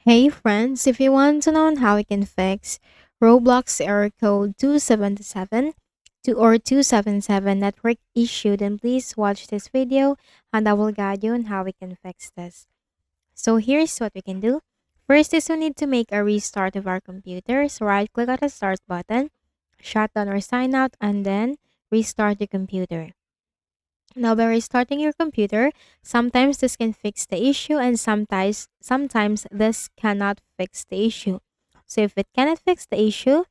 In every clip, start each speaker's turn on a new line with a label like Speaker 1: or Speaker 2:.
Speaker 1: Hey friends, if you want to know on how we can fix Roblox error code 277 network issue, then please watch this video and I will guide you on how we can fix this. So here's what we can do. First is we need to make a restart of our computer. So right click on the start button, shut down or sign out, and then restart the computer. Now, by restarting your computer, sometimes this can fix the issue and sometimes this cannot fix the issue. So if it cannot fix the issue,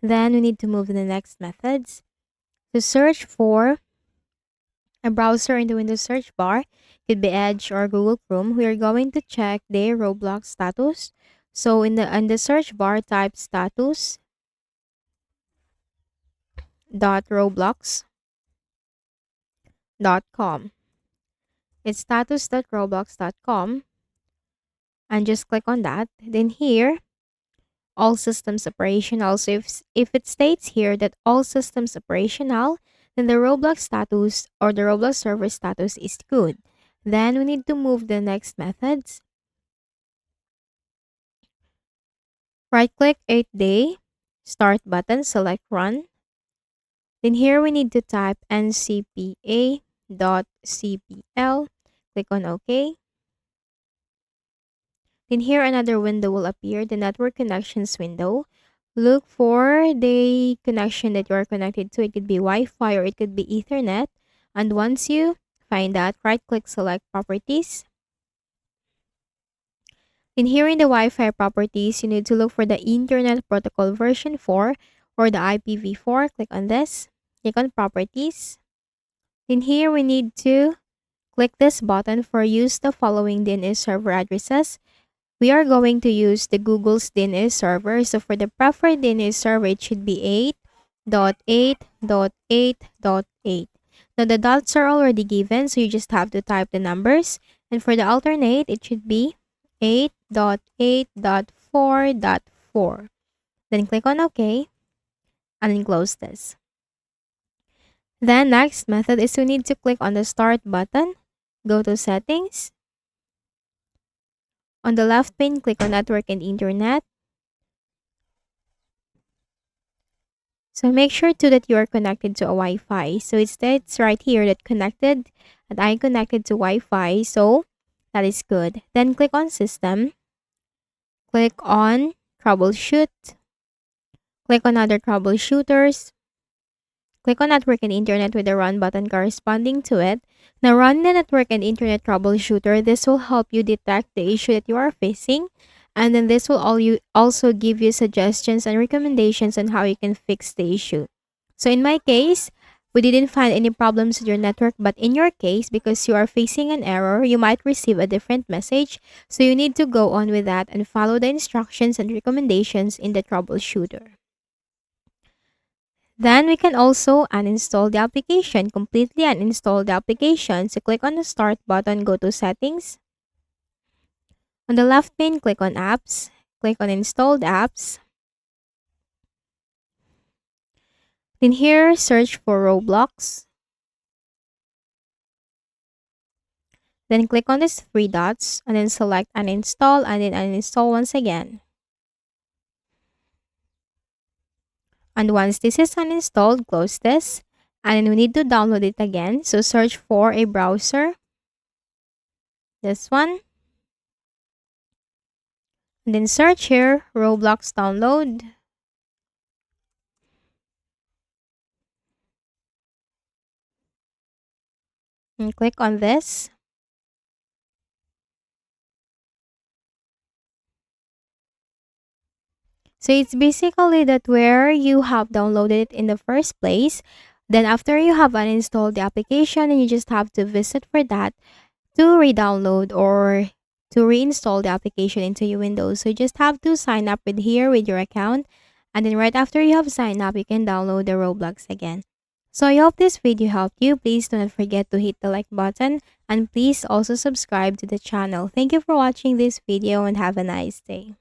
Speaker 1: then we need to move to the next methods. To search for a browser in the Windows search bar, could be Edge or Google Chrome, we are going to check the Roblox status. So in the search bar, type status.roblox.com. It's status.roblox.com and just click on that. Then here, all systems operational. So if it states here that all systems operational, then the Roblox status or the Roblox server status is good. Then we need to move the next methods. Right click 8-day, start button, select run. Then here we need to type ncpa.cpl. Click on OK. Then here another window will appear, the network connections window. Look for the connection that you are connected to. It could be Wi-Fi or it could be Ethernet. And once you find that, right-click select properties. In here in the Wi-Fi properties, you need to look for the Internet Protocol version 4 or the IPv4. Click on this. Click on properties. In here, we need to click this button for use the following DNS server addresses. We are going to use the Google's DNS server. So for the preferred DNS server, it should be 8.8.8.8. Now the dots are already given, so you just have to type the numbers. And for the alternate, it should be 8.8.4.4. Then click on OK and then close this. Then next method is we need to click on the start button, go to settings. On the left pane, click on Network and Internet. So make sure too that you are connected to a Wi-Fi. So it states right here that connected, that I connected to Wi-Fi. So that is good. Then click on System. Click on Troubleshoot. Click on Other Troubleshooters. Click on Network and Internet with the Run button corresponding to it. Now run the Network and Internet Troubleshooter. This will help you detect the issue that you are facing. And then this will also give you suggestions and recommendations on how you can fix the issue. So in my case, we didn't find any problems with your network, but in your case, because you are facing an error, you might receive a different message. So you need to go on with that and follow the instructions and recommendations in the troubleshooter. Then we can also uninstall the application, completely uninstall the application. So click on the start button, go to settings. On the left pane, click on apps, click on installed apps. Then here, search for Roblox. Then click on these three dots and then select uninstall and then uninstall once again. And once this is uninstalled, close this. And then we need to download it again. So search for a browser. This one. And then search here, Roblox download. And click on this. So it's basically that where you have downloaded it in the first place. Then after you have uninstalled the application, and you just have to visit for that to re-download or to reinstall the application into your Windows. So you just have to sign up with here with your account. And then right after you have signed up, you can download the Roblox again. So I hope this video helped you. Please do not forget to hit the like button and please also subscribe to the channel. Thank you for watching this video and have a nice day.